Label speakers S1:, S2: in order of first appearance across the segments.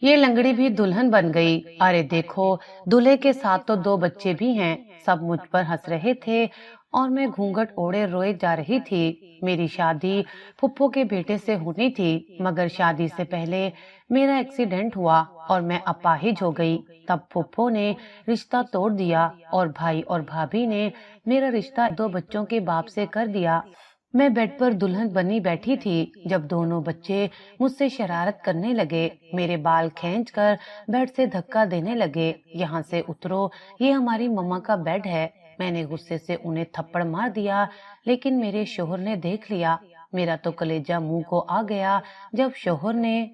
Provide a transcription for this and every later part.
S1: ये लंगड़ी भी दुल्हन बन गई। अरे देखो, दूल्हे के साथ तो दो बच्चे भी हैं। सब मुझ पर हंस रहे थे और मैं घूंघट ओढ़े रोए जा रही थी। मेरी शादी फुप्पो के बेटे से होनी थी, मगर शादी से पहले मेरा एक्सीडेंट हुआ और मैं अपाहिज हो गई। तब फुप्पो ने रिश्ता तोड़ दिया और भाई और भाभी ने मेरा रिश्ता दो बच्चों के बाप से कर दिया। मैं बेड पर दुल्हन बनी बैठी थी जब दोनों बच्चे मुझसे शरारत करने लगे। मेरे बाल खींचकर बेड से धक्का देने लगे। यहाँ से उतरो, ये हमारी मम्मा का बेड है। मैंने गुस्से से उन्हें थप्पड़ मार दिया, लेकिन मेरे शोहर ने देख लिया। मेरा तो कलेजा मुंह को आ गया जब शोहर ने,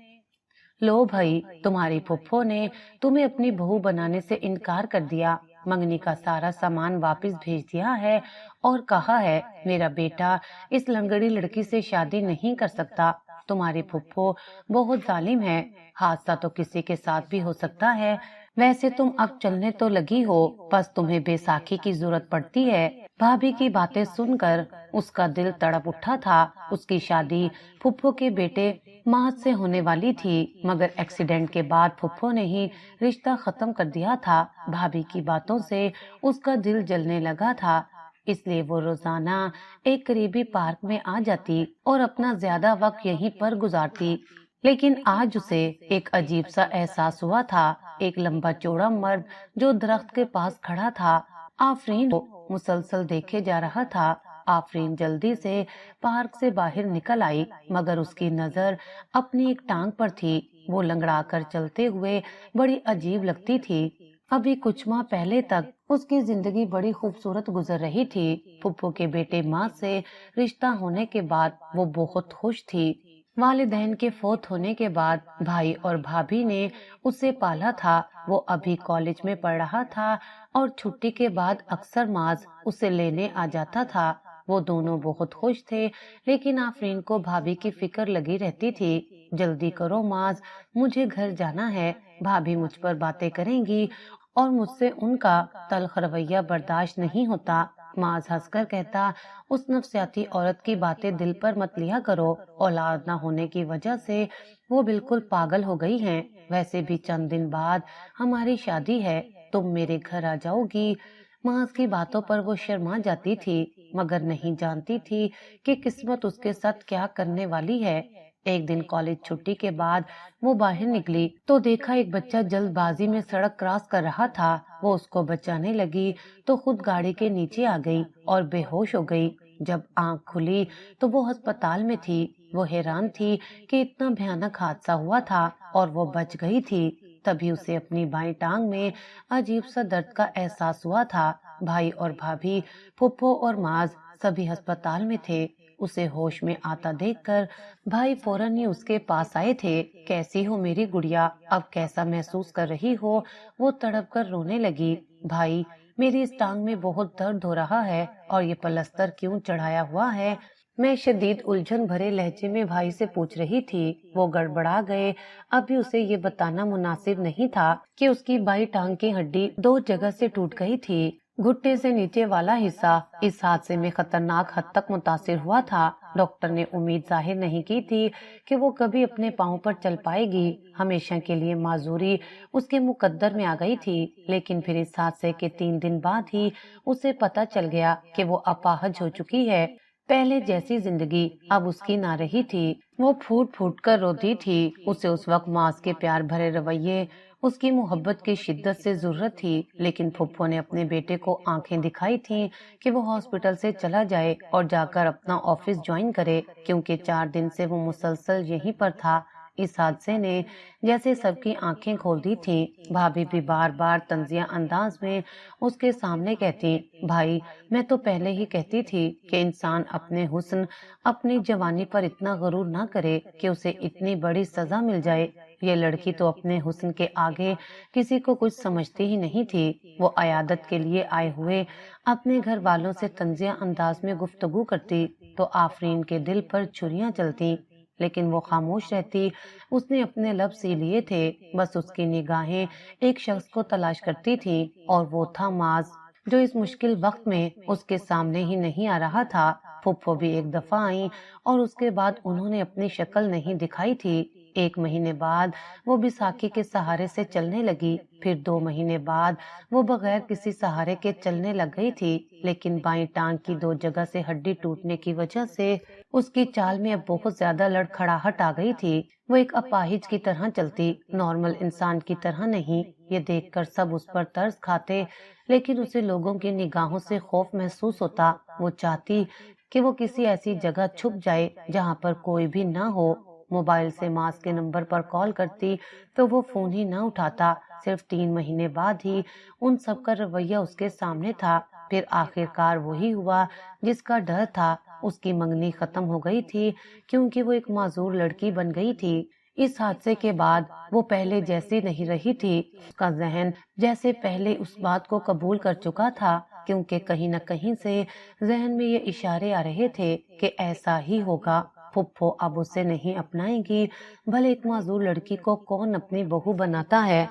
S1: लो भाई, तुम्हारी फुफ्फो ने तुम्हें अपनी बहू बनाने से इनकार कर दिया। मंगनी का सारा सामान वापस भेज दिया है और कहा है मेरा बेटा इस लंगड़ी लड़की से शादी नहीं कर सकता। तुम्हारी फुफ्फो बहुत जालिम है। हादसा तो किसी के साथ भी हो सकता है। वैसे तुम अब चलने तो लगी हो, बस तुम्हें बैसाखी की जरूरत पड़ती है। भाभी की बातें सुनकर उसका दिल तड़प उठा था। उसकी शादी फुफ्फो के बेटे मार्च से होने वाली थी, मगर एक्सीडेंट के बाद फुफ्फो ने ही रिश्ता खत्म कर दिया था। भाभी की बातों से उसका दिल जलने लगा था, इसलिए वो रोजाना एक करीबी पार्क में आ जाती और अपना ज्यादा वक्त यहीं पर गुजारती। लेकिन आज उसे एक अजीब सा एहसास हुआ था। एक लंबा चौड़ा मर्द जो दरख्त के पास खड़ा था, आफरीन को मुसलसल देखे जा रहा था। आफरीन जल्दी से पार्क से बाहर निकल आई, मगर उसकी नजर अपनी एक टांग पर थी। वो लंगड़ा कर चलते हुए बड़ी अजीब लगती थी। अभी कुछ माह पहले तक उसकी जिंदगी बड़ी खूबसूरत गुजर रही थी। फुप्पो के बेटे माँ से रिश्ता होने के बाद वो बहुत खुश थी। वालिदैन के फौत होने के बाद भाई और भाभी ने उसे पाला था। वो अभी कॉलेज में पढ़ रहा था और छुट्टी के बाद अक्सर माज उसे लेने आ जाता था। वो दोनों बहुत खुश थे, लेकिन आफरीन को भाभी की फिक्र लगी रहती थी। जल्दी करो माज, मुझे घर जाना है। भाभी मुझ पर बातें करेंगी और मुझसे उनका तल्ख रवैया बर्दाश्त नहीं होता। माज हंसकर कहता, उस नफसियाती औरत की बातें दिल पर मत लिया करो। औलाद न होने की वजह से वो बिल्कुल पागल हो गई हैं। वैसे भी चंद दिन बाद हमारी शादी है, तुम मेरे घर आ जाओगी। माज की बातों पर वो शर्मा जाती थी, मगर नहीं जानती थी कि किस्मत उसके साथ क्या करने वाली है। एक दिन कॉलेज छुट्टी के बाद वो बाहर निकली तो देखा एक बच्चा जल्दबाजी में सड़क क्रॉस कर रहा था। वो उसको बचाने लगी तो खुद गाड़ी के नीचे आ गई और बेहोश हो गई। जब आंख खुली तो वो अस्पताल में थी। वो हैरान थी कि इतना भयानक हादसा हुआ था और वो बच गई थी। तभी उसे अपनी बाईं टांग में अजीब सा दर्द का एहसास हुआ था। भाई और भाभी, फुप्पो और माज सभी अस्पताल में थे। उसे होश में आता देखकर भाई फौरन ही उसके पास आए थे। कैसी हो मेरी गुड़िया, अब कैसा महसूस कर रही हो? वो तड़प कर रोने लगी। भाई, मेरी इस टांग में बहुत दर्द हो रहा है और ये प्लास्टर क्यों चढ़ाया हुआ है? मैं शदीद उलझन भरे लहजे में भाई से पूछ रही थी। वो गड़बड़ा गए। अभी उसे ये बताना मुनासिब नहीं था कि उसकी बाई टांग की हड्डी दो जगह से टूट गई थी। घुटने से नीचे वाला हिस्सा इस हादसे में खतरनाक हद तक मुतासिर हुआ था। डॉक्टर ने उम्मीद जाहिर नहीं की थी कि वो कभी अपने पांव पर चल पाएगी। हमेशा के लिए माजूरी उसके मुकद्दर में आ गई थी। लेकिन फिर इस हादसे के 3 दिन बाद ही उसे पता चल गया कि वो अपाहज हो चुकी है। पहले जैसी जिंदगी अब उसकी ना रही थी। वो फूट फूट कर रोती थी। उसे उस वक्त मास के प्यार भरे रवैये, उसकी मोहब्बत की शिद्दत से जरूरत थी। लेकिन फुप्पो ने अपने बेटे को आंखें दिखाई थीं कि वो हॉस्पिटल से चला जाए और जाकर अपना ऑफिस ज्वाइन करे, क्योंकि 4 दिन से वो मुसलसल यहीं पर था। इस हादसे ने जैसे सबकी आंखें खोल दी थी। भाभी भी बार बार तंजिया अंदाज में उसके सामने कहती, भाई, मैं तो पहले ही कहती थी कि इंसान अपने हुस्न, अपनी जवानी पर इतना गरूर ना करे कि उसे इतनी बड़ी सजा मिल जाए। ये लड़की तो अपने हुस्न के आगे किसी को कुछ समझती ही नहीं थी। वो अयादत के लिए आए हुए अपने घर वालों से तंजिया अंदाज में गुफ्तगू करती तो आफरीन के दिल पर छुरियां चलती, लेकिन वो खामोश रहती। उसने अपने लब सी लिए थे। बस उसकी निगाहें एक शख्स को तलाश करती थी और वो था माज, जो इस मुश्किल वक्त में उसके सामने ही नहीं आ रहा था। फुप्पो भी एक दफा आई और उसके बाद उन्होंने अपनी शक्ल नहीं दिखाई थी। 1 महीने बाद वो बैसाखी के सहारे से चलने लगी, फिर 2 महीने बाद वो बगैर किसी सहारे के चलने लग गई थी, लेकिन बाईं टांग की 2 जगह से हड्डी टूटने की वजह से उसकी चाल में अब बहुत ज्यादा लड़खड़ाहट आ गई थी। वो एक अपाहिज की तरह चलती, नॉर्मल इंसान की तरह नहीं। ये देखकर सब उस पर तरस खाते, लेकिन उसे लोगों की निगाहों से खौफ महसूस होता। वो चाहती कि वो किसी ऐसी जगह छुप जाए जहाँ पर कोई भी ना हो। मोबाइल से मास के नंबर पर कॉल करती तो वो फोन ही न उठाता। सिर्फ 3 महीने बाद ही उन सब का रवैया उसके सामने था। फिर आखिरकार वही हुआ जिसका डर था। उसकी मंगनी खत्म हो गई थी क्योंकि वो एक माजूर लड़की बन गई थी। इस हादसे के बाद वो पहले जैसी नहीं रही थी। उसका जहन जैसे पहले उस बात को कबूल कर चुका था, क्योंकि कहीं न कहीं से जहन में ये इशारे आ रहे थे कि ऐसा ही होगा। फुप्पो अब उसे नहीं अपनाएंगी, भले एक माजूर लड़की को कौन अपनी बहू बनाता है।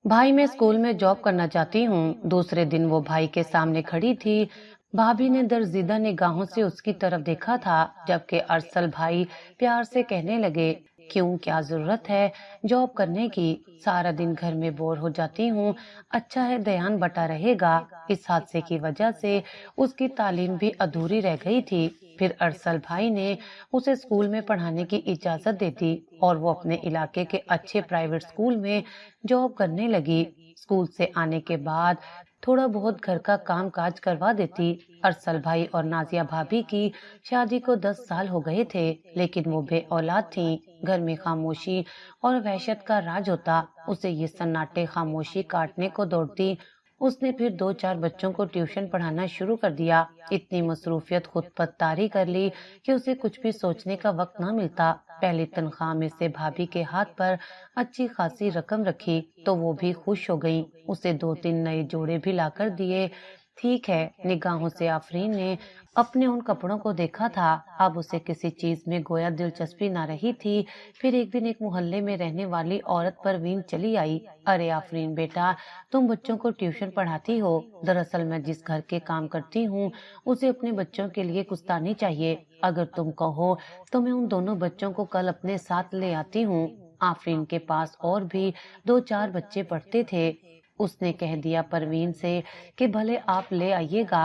S1: भाई, मैं स्कूल में जॉब करना चाहती हूँ। दूसरे दिन वो भाई के सामने खड़ी थी। भाभी ने दर्जीदा निगाहों से उसकी तरफ देखा था, जबकि अरसल भाई प्यार से कहने लगे, क्यों, क्या जरूरत है जॉब करने की? सारा दिन घर में बोर हो जाती हूँ। अच्छा है ध्यान बटा रहेगा। इस हादसे की वजह से उसकी तालीम भी अधूरी रह गई थी। फिर अरसल भाई ने उसे स्कूल में पढ़ाने की इजाजत दे दी और वो अपने इलाके के अच्छे प्राइवेट स्कूल में जॉब करने लगी। स्कूल से आने के बाद थोड़ा बहुत घर का काम काज करवा देती। अरसल भाई और नाजिया भाभी की शादी को 10 साल हो गए थे, लेकिन वो बे औलाद थीं। घर में खामोशी और वहशत का राज होता। उसे ये सन्नाटे खामोशी काटने को दौड़ती। उसने फिर 2-4 बच्चों को ट्यूशन पढ़ाना शुरू कर दिया। इतनी मसरूफियत खुद पत्तारी कर ली कि उसे कुछ भी सोचने का वक्त ना मिलता। पहली तनख्वाह में से भाभी के हाथ पर अच्छी खासी रकम रखी तो वो भी खुश हो गई। उसे 2-3 नए जोड़े भी लाकर दिए। ठीक है, निगाहों से आफरीन ने अपने उन कपड़ों को देखा था। अब उसे किसी चीज में गोया दिलचस्पी ना रही थी। फिर एक दिन एक मोहल्ले में रहने वाली औरत परवीन चली आई। अरे आफरीन बेटा, तुम बच्चों को ट्यूशन पढ़ाती हो? दरअसल मैं जिस घर के काम करती हूँ उसे अपने बच्चों के लिए कुश्तानी चाहिए। अगर तुम कहो तो मैं उन दोनों बच्चों को कल अपने साथ ले आती हूँ। आफरीन के पास और भी 2-4 बच्चे पढ़ते थे। उसने कह दिया परवीन से कि भले आप ले आइएगा।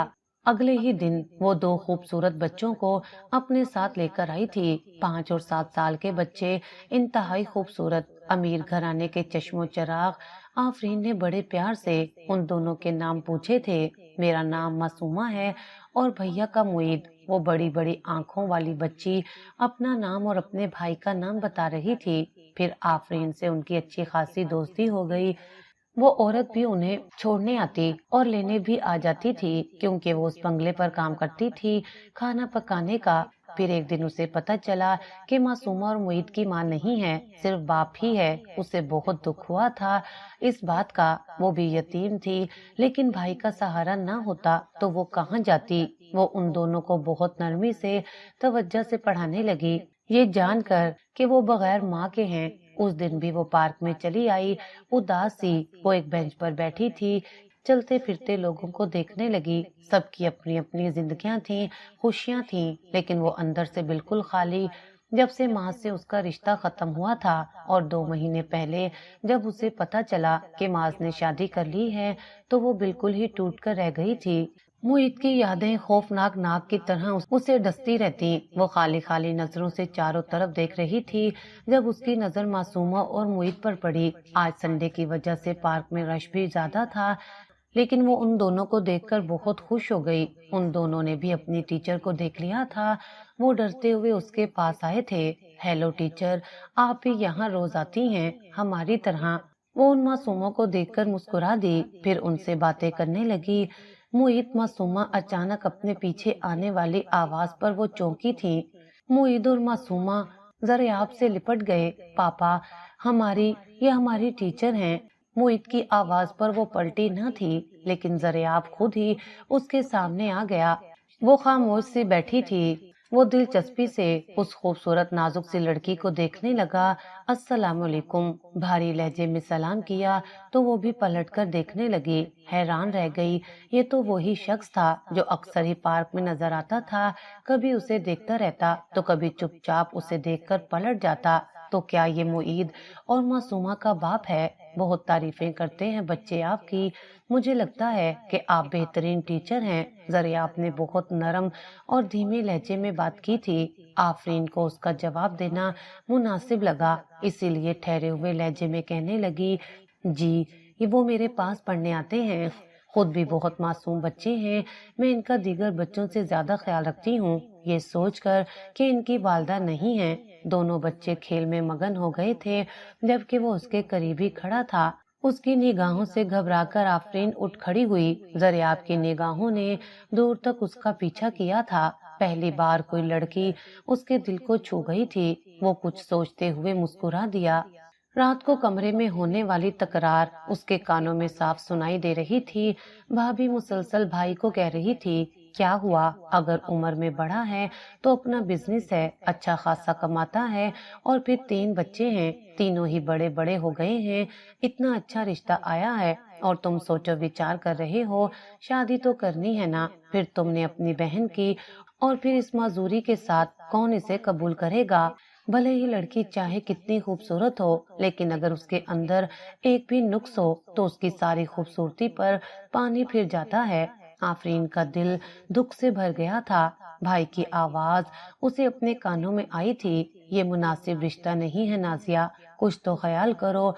S1: अगले ही दिन वो 2 खूबसूरत बच्चों को अपने साथ लेकर आई थी। 5 और 7 साल के बच्चे, इंतहाई खूबसूरत, अमीर घराने के चश्मो चिराग। आफरीन ने बड़े प्यार से उन दोनों के नाम पूछे थे। मेरा नाम मासूमा है और भैया का मुईद। वो बड़ी बड़ी आंखों वाली बच्ची अपना नाम और अपने भाई का नाम बता रही थी। फिर आफरीन से उनकी अच्छी खासी दोस्ती हो गई। वो औरत भी उन्हें छोड़ने आती और लेने भी आ जाती थी, क्योंकि वो उस बंगले पर काम करती थी, खाना पकाने का। फिर एक दिन उसे पता चला कि मासूमा और मुईद की माँ नहीं है, सिर्फ बाप ही है। उसे बहुत दुख हुआ था इस बात का। वो भी यतीम थी, लेकिन भाई का सहारा ना होता तो वो कहाँ जाती। वो उन दोनों को बहुत नरमी से, तवज्जो से पढ़ाने लगी, ये जानकर कि वो बगैर माँ के हैं। उस दिन भी वो पार्क में चली आई, उदास सी। वो एक बेंच पर बैठी थी, चलते फिरते लोगों को देखने लगी। सबकी अपनी अपनी जिंदगियां थीं, खुशियां थीं, लेकिन वो अंदर से बिल्कुल खाली। जब से माँ से उसका रिश्ता खत्म हुआ था और 2 महीने पहले जब उसे पता चला कि माँ ने शादी कर ली है, तो वो बिल्कुल ही टूट कर रह गई थी। मुईद की यादें खौफनाक नाग की तरह उसे डसती रहती। वो खाली खाली नजरों से चारों तरफ देख रही थी जब उसकी नजर मासूमा और मुईद पर पड़ी। आज संडे की वजह से पार्क में रश भी ज्यादा था, लेकिन वो उन दोनों को देखकर बहुत खुश हो गई। उन दोनों ने भी अपनी टीचर को देख लिया था। वो डरते हुए उसके पास आए थे। हेलो टीचर, आप भी यहाँ रोज आती हैं हमारी तरह? वो उन मासूमों को देखकर मुस्कुरा दी, फिर उनसे बातें करने लगी। मुईद मासूमा अचानक अपने पीछे आने वाली आवाज पर वो चौंकी थी। मुईद और मासूमा जरा आपसे लिपट गए। पापा, ये हमारी टीचर हैं। मुईद की आवाज पर वो पलटी न थी, लेकिन ज़रियाब खुद ही उसके सामने आ गया। वो खामोश सी बैठी थी। वो दिलचस्पी से उस खूबसूरत नाजुक सी लड़की को देखने लगा। अस्सलाम वालेकुम, भारी लहजे में सलाम किया तो वो भी पलटकर देखने लगी। हैरान रह गई। ये तो वही शख्स था जो अक्सर ही पार्क में नजर आता था। कभी उसे देखता रहता तो कभी चुपचाप उसे देखकर पलट जाता। تو کیا یہ معید اور معصومہ کا باپ ہے؟ بہت تعریفیں کرتے ہیں بچے آپ کی، مجھے لگتا ہے کہ آپ بہترین ٹیچر ہیں۔ ذریعہ نے بہت نرم اور دھیمے لہجے میں بات کی تھی۔ آفرین کو اس کا جواب دینا مناسب لگا، اسی لیے ٹھہرے ہوئے لہجے میں کہنے لگی، جی یہ وہ میرے پاس پڑھنے آتے ہیں، خود بھی بہت معصوم بچے ہیں، میں ان کا دیگر بچوں سے زیادہ خیال رکھتی ہوں، یہ سوچ کر کہ ان کی والدہ نہیں ہیں۔ دونوں بچے کھیل میں مگن ہو گئے تھے، جبکہ وہ اس کے قریب ہی کھڑا تھا۔ اس کی نگاہوں سے گھبرا کر آفرین اٹھ کھڑی ہوئی۔ ذریعہ کی نگاہوں نے دور تک اس کا پیچھا کیا تھا۔ پہلی بار کوئی لڑکی اس کے دل کو چھو گئی تھی۔ وہ کچھ سوچتے ہوئے مسکرا دیا۔ رات کو کمرے میں ہونے والی تکرار اس کے کانوں میں صاف سنائی دے رہی تھی۔ بھابھی مسلسل بھائی کو کہہ رہی تھی، کیا ہوا؟ اگر عمر میں بڑا ہے تو اپنا بزنس ہے، اچھا خاصا کماتا ہے، اور پھر 3 بچے ہیں، تینوں ہی بڑے بڑے ہو گئے ہیں، اتنا اچھا رشتہ آیا ہے اور تم سوچو وچار کر رہے ہو شادی تو کرنی ہے نا؟ پھر تم نے اپنی بہن کی، اور پھر اس معذوری کے ساتھ کون اسے قبول کرے گا؟ بھلے ہی لڑکی چاہے کتنی خوبصورت ہو، لیکن اگر اس کے اندر ایک بھی نقص ہو تو اس کی ساری خوبصورتی پر پانی پھر جاتا ہے۔ آفرین کا دل دکھ سے بھر گیا تھا۔ بھائی کی آواز اسے اپنے کانوں میں آئی تھی، یہ مناسب رشتہ نہیں ہے نازیہ، کچھ تو خیال کرو۔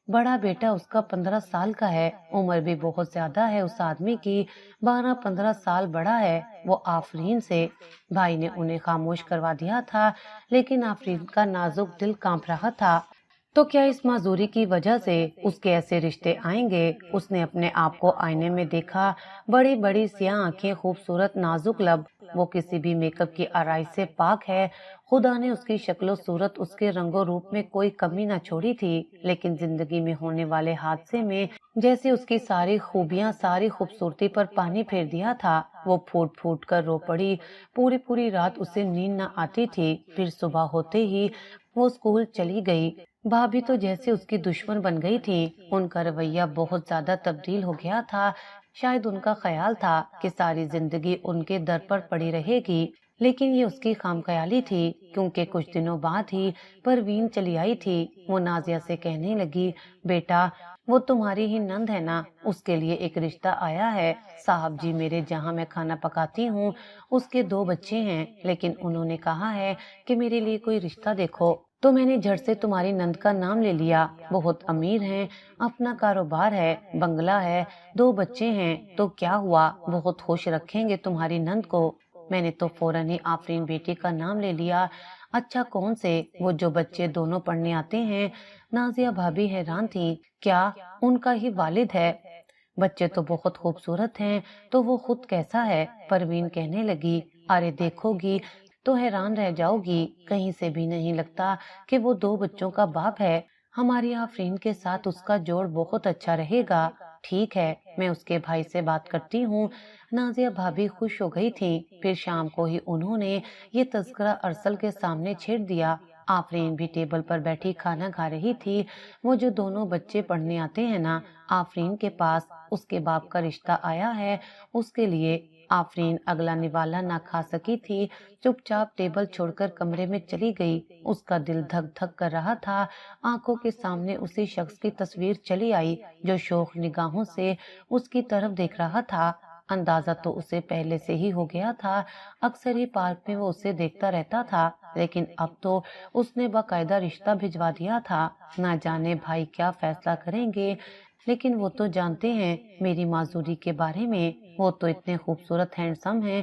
S1: بڑا بیٹا اس کا 15 سال کا ہے، عمر بھی بہت زیادہ ہے اس آدمی کی، 12-15 سال بڑا ہے وہ آفرین سے۔ بھائی نے انہیں خاموش کروا دیا تھا، لیکن آفرین کا نازک دل کانپ رہا تھا۔ تو کیا اس معذوری کی وجہ سے اس کے ایسے رشتے آئیں گے؟ اس نے اپنے آپ کو آئینے میں دیکھا، بڑی بڑی سیاہ آنکھیں، خوبصورت نازک لب، وہ کسی بھی میک اپ کی آرائش سے پاک ہے۔ خدا نے اس کی شکل و صورت، اس کے رنگ و روپ میں کوئی کمی نہ چھوڑی تھی، لیکن زندگی میں ہونے والے حادثے میں جیسے اس کی ساری خوبیاں، ساری خوبصورتی پر پانی پھیر دیا تھا۔ وہ پھوٹ پھوٹ کر رو پڑی، پوری پوری رات اسے نیند نہ آتی تھی۔ پھر صبح ہوتے ہی وہ اسکول چلی گئی۔ بھابھی تو جیسے اس کی دشمن بن گئی تھی، ان کا رویہ بہت زیادہ تبدیل ہو گیا تھا۔ شاید ان کا خیال تھا کہ ساری زندگی ان کے در پر پڑی رہے گی، لیکن یہ اس کی خام خیالی تھی، کیونکہ کچھ دنوں بعد ہی پروین چلی آئی تھی۔ وہ نازیہ سے کہنے لگی، بیٹا وہ تمہاری ہی نند ہے نا، اس کے لیے ایک رشتہ آیا ہے۔ صاحب جی میرے جہاں میں کھانا پکاتی ہوں اس کے 2 بچے ہیں، لیکن انہوں نے کہا ہے کہ میرے لیے کوئی رشتہ دیکھو، تو میں نے جھٹ سے تمہاری نند کا نام لے لیا۔ بہت امیر ہیں، اپنا کاروبار ہے، بنگلہ ہے، 2 بچے ہیں، تو کیا ہوا، بہت خوش رکھیں گے تمہاری نند کو۔ میں نے تو فوراً ہی آفرین بیٹی کا نام لے لیا۔ اچھا کون سے؟ وہ جو بچے دونوں پڑھنے آتے ہیں۔ نازیہ بھابھی حیران تھی، کیا ان کا ہی والد ہے؟ بچے تو بہت خوبصورت ہیں، تو وہ خود کیسا ہے؟ پروین کہنے لگی، ارے دیکھو گی تو حیران رہ جاؤ گی، کہیں سے بھی نہیں لگتا کہ وہ 2 بچوں کا باپ ہے۔ ہماری آفرین کے ساتھ اس کا جوڑ بہت اچھا رہے گا۔ ٹھیک ہے، میں اس کے بھائی سے بات کرتی ہوں۔ نازیہ بھابھی خوش ہو گئی تھی۔ پھر شام کو ہی انہوں نے یہ تذکرہ ارسل کے سامنے چھیڑ دیا۔ آفرین بھی ٹیبل پر بیٹھی کھانا کھا رہی تھی۔ وہ جو دونوں بچے پڑھنے آتے ہیں نا، آفرین کے پاس اس کے باپ کا رشتہ آیا ہے، اس کے لیے۔ آفرین اگلا نوالا نہ کھا سکی تھی، چپ چاپ ٹیبل چھوڑ کر کمرے میں چلی گئی۔ اس کا دل دھک دھک کر رہا تھا۔ آنکھوں کے سامنے اسی شخص کی تصویر چلی آئی جو شوق نگاہوں سے اس کی طرف دیکھ رہا تھا۔ اندازہ تو اسے پہلے سے ہی ہو گیا تھا، اکثر ہی پارک میں وہ اسے دیکھتا رہتا تھا، لیکن اب تو اس نے باقاعدہ رشتہ بھجوا دیا تھا۔ نہ جانے بھائی کیا فیصلہ کریں گے، لیکن وہ تو جانتے ہیں میری معذوری کے بارے میں، وہ تو اتنے خوبصورت ہینڈسم ہیں،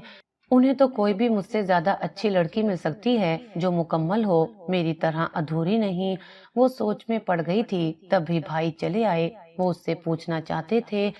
S1: انہیں تو کوئی بھی مجھ سے زیادہ اچھی لڑکی مل سکتی ہے جو مکمل ہو، میری طرح ادھوری نہیں۔ وہ سوچ میں پڑ گئی تھی، تبھی بھائی چلے آئے۔ وہ اس سے پوچھنا چاہتے تھے،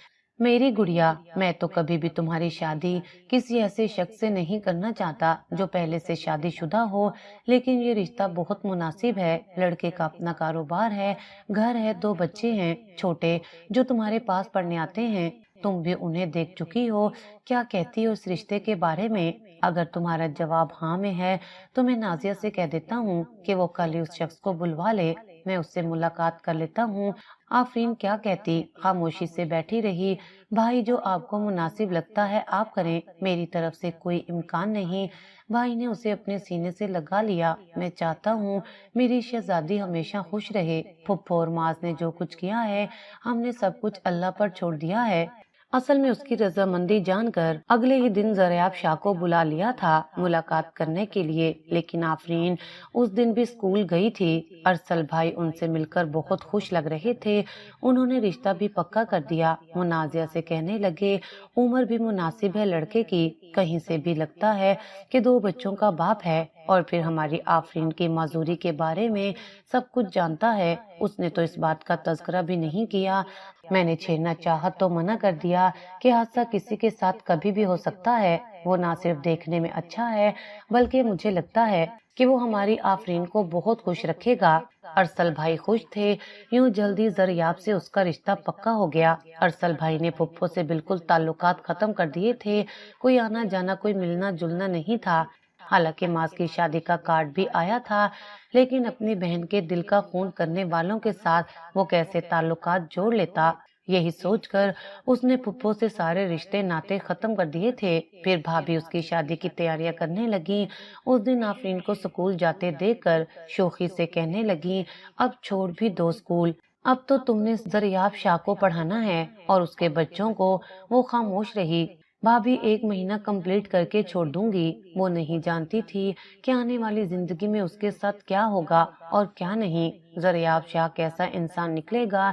S1: میری گڑیا، میں تو کبھی بھی تمہاری شادی کسی ایسے شخص سے نہیں کرنا چاہتا جو پہلے سے شادی شدہ ہو، لیکن یہ رشتہ بہت مناسب ہے۔ لڑکے کا اپنا کاروبار ہے، گھر ہے، 2 بچے ہیں چھوٹے جو تمہارے پاس پڑھنے آتے ہیں، تم بھی انہیں دیکھ چکی ہو، کیا کہتی ہو اس رشتے کے بارے میں؟ اگر تمہارا جواب ہاں میں ہے تو میں نازیہ سے کہہ دیتا ہوں کہ وہ کل ہی اس شخص کو بلوا لے۔ मैं उससे मुलाकात कर लेता हूँ। आफरीन क्या कहती, खामोशी से बैठी रही। भाई जो आपको मुनासिब लगता है आप करें, मेरी तरफ से कोई इम्कान नहीं। भाई ने उसे अपने सीने से लगा लिया। मैं चाहता हूँ मेरी शहजादी हमेशा खुश रहे। फुप्पो और माज ने जो कुछ किया है, हमने सब कुछ अल्लाह पर छोड़ दिया है। असल में उसकी रजामंदी जानकर अगले ही दिन ज़रियाब शाह को बुला लिया था मुलाकात करने के लिए, लेकिन आफरीन उस दिन भी स्कूल गई थी। अरसल भाई उनसे मिलकर बहुत खुश लग रहे थे। उन्होंने रिश्ता भी पक्का कर दिया। मुनाजिया से कहने लगे, उम्र भी मुनासिब है लड़के की, कहीं से भी लगता है कि 2 बच्चों का बाप है। और फिर हमारी आफरीन की माजूरी के बारे में सब कुछ जानता है। उसने तो इस बात का तज़किरा भी नहीं किया। मैंने छेड़ना चाहा तो मना कर दिया कि हादसा किसी के साथ कभी भी हो सकता है। वो ना सिर्फ देखने में अच्छा है, बल्कि मुझे लगता है कि वो हमारी आफरीन को बहुत खुश रखेगा। अरसल भाई खुश थे। यूं जल्दी ज़रियाब से उसका रिश्ता पक्का हो गया। अरसल भाई ने फुप्पो से बिल्कुल ताल्लुकात खत्म कर दिए थे। कोई आना जाना, कोई मिलना जुलना नहीं था। हालांकि मास की शादी का कार्ड भी आया था, लेकिन अपनी बहन के दिल का खून करने वालों के साथ वो कैसे ताल्लुकात जोड़ लेता, यही सोचकर उसने फुप्पो से सारे रिश्ते नाते खत्म कर दिए थे। फिर भाभी उसकी शादी की तैयारियां करने लगी। उस दिन आफरीन को स्कूल जाते देखकर शोखी से कहने लगी, अब छोड़ भी दो स्कूल, अब तो तुमने ज़रियाब शाह को पढ़ाना है और उसके बच्चों को। वो खामोश रही। भाभी 1 महीना कंप्लीट करके छोड़ दूंगी। वो नहीं जानती थी कि आने वाली जिंदगी में उसके साथ क्या होगा और क्या नहीं। ज़रियाब शाह कैसा इंसान निकलेगा,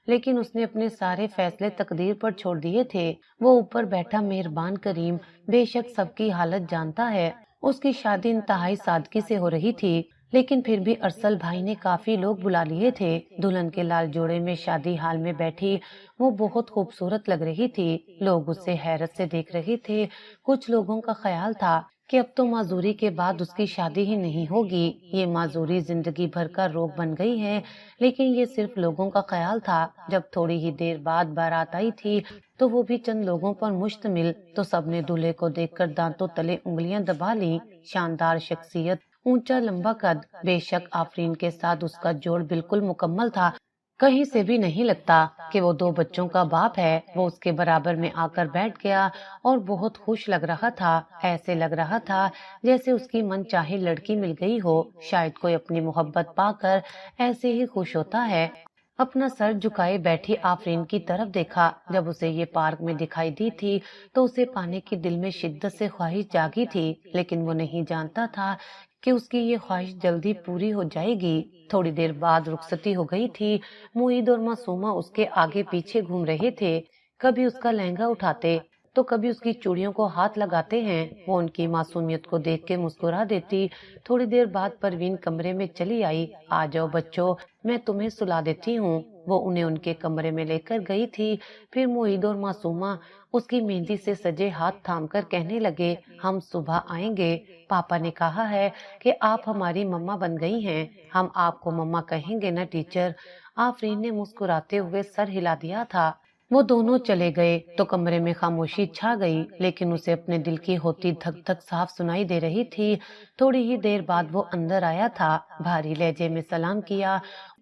S1: लेकिन उसने अपने सारे फैसले तकदीर पर छोड़ दिए थे। वो ऊपर बैठा मेहरबान करीम बेशक सबकी हालत जानता है। उसकी शादी इंतहाई सादगी से हो रही थी, लेकिन फिर भी अरसल भाई ने काफी लोग बुला लिए थे। दुल्हन के लाल जोड़े में शादी हाल में बैठी वो बहुत खूबसूरत लग रही थी। लोग उससे हैरत से देख रहे थे। कुछ लोगों का ख्याल था कि अब तो माजूरी के बाद उसकी शादी ही नहीं होगी। ये माजूरी जिंदगी भर का रोग बन गई है। लेकिन ये सिर्फ लोगों का ख्याल था। जब थोड़ी ही देर बाद बारात आई थी तो वो भी चंद लोगों पर मुश्तमिल, तो सबने दूल्हे को देखकर दांतों तले उंगलियां दबा ली। शानदार शख्सियत, ऊंचा लंबा कद, बेशक आफरीन के साथ उसका जोड़ बिल्कुल मुकम्मल था। कहीं से भी नहीं लगता कि वो 2 बच्चों का बाप है। वो उसके बराबर में आकर बैठ गया और बहुत खुश लग रहा था। ऐसे लग रहा था जैसे उसकी मन चाहे लड़की मिल गई हो। शायद कोई अपनी मोहब्बत पाकर ऐसे ही खुश होता है। अपना सर झुकाए बैठी आफरीन की तरफ देखा। जब उसे ये पार्क में दिखाई दी थी तो उसे पाने की दिल में शिद्दत से ख्वाहिश जागी थी, लेकिन वो नहीं जानता था कि उसकी ये ख्वाहिश जल्दी पूरी हो जाएगी। थोड़ी देर बाद रुखसती हो गई थी। मुईद और मासूमा उसके आगे पीछे घूम रहे थे। कभी उसका लहंगा उठाते तो कभी उसकी चूड़ियों को हाथ लगाते हैं। वो उनकी मासूमियत को देख के मुस्कुरा देती। थोड़ी देर बाद परवीन कमरे में चली आई। आ जाओ बच्चों, मैं तुम्हें सुला देती हूँ। वो उन्हें उनके कमरे में लेकर गई थी। फिर मुईद और मासूमा उसकी मेहंदी से सजे हाथ थामकर कहने लगे, हम सुबह आएंगे। पापा ने कहा है कि आप हमारी मम्मा बन गई हैं। हम आपको मम्मा कहेंगे ना टीचर। आफरीन ने मुस्कुराते हुए सर हिला दिया था। वो दोनों चले गए तो कमरे में खामोशी छा गई, लेकिन उसे अपने दिल की होती धक धक साफ सुनाई दे रही थी। थोड़ी ही देर बाद वो अंदर आया था। भारी लहजे में सलाम किया।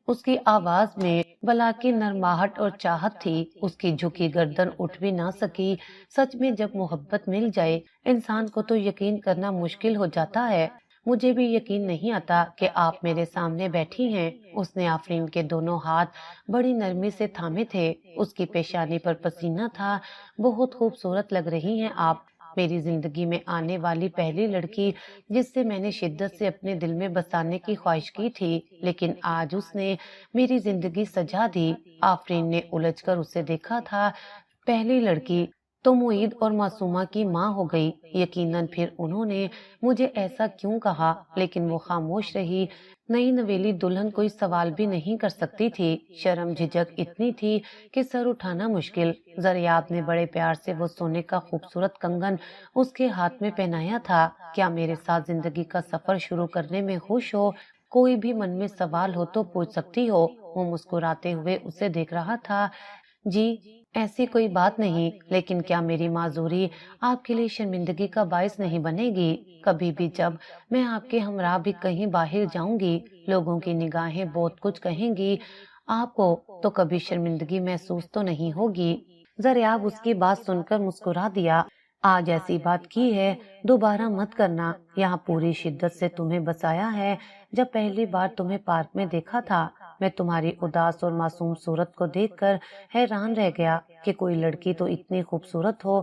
S1: उसकी आवाज में भला की नरमाहट और चाहत थी। उसकी झुकी गर्दन उठ भी ना सकी। सच में जब मोहब्बत मिल जाए इंसान को तो यकीन करना मुश्किल हो जाता है। मुझे भी यकीन नहीं आता कि आप मेरे सामने बैठी हैं। उसने आफरीन के दोनों हाथ बड़ी नरमी से थामे थे। उसकी पेशानी पर पसीना था। बहुत खूबसूरत लग रही हैं आप, मेरी जिंदगी में आने वाली पहली लड़की जिससे मैंने शिद्दत से अपने दिल में बसाने की ख्वाहिश की थी, लेकिन आज उसने मेरी जिंदगी सजा दी। आफरीन ने उलझकर उसे देखा था। पहली लड़की तो मुईद और मासूमा की माँ हो गई। यकीनन फिर उन्होंने मुझे ऐसा क्यों कहा, लेकिन वो खामोश रही। नई नवेली दुल्हन कोई सवाल भी नहीं कर सकती थी। शर्म झिझक इतनी थी कि सर उठाना मुश्किल। ज़रियाब ने बड़े प्यार से वो सोने का खूबसूरत कंगन उसके हाथ में पहनाया था। क्या मेरे साथ जिंदगी का सफर शुरू करने में खुश हो? कोई भी मन में सवाल हो तो पूछ सकती हो। वो मुस्कुराते हुए उसे देख रहा था। जी, ایسی کوئی بات نہیں، لیکن کیا میری معذوری آپ کے لیے شرمندگی کا باعث نہیں بنے گی؟ کبھی بھی جب میں آپ کے ہمراہ بھی کہیں باہر جاؤں گی، لوگوں کی نگاہیں بہت کچھ کہیں گی آپ کو، تو کبھی شرمندگی محسوس تو نہیں ہوگی؟ زریاب اس کی بات سن کر مسکرا دیا۔ آج ایسی بات کی ہے، دوبارہ مت کرنا۔ یہاں پوری شدت سے تمہیں بسایا ہے۔ جب پہلی بار تمہیں پارک میں دیکھا تھا، میں تمہاری اداس اور معصوم صورت کو دیکھ کر حیران رہ گیا کہ کوئی لڑکی تو اتنی خوبصورت ہو،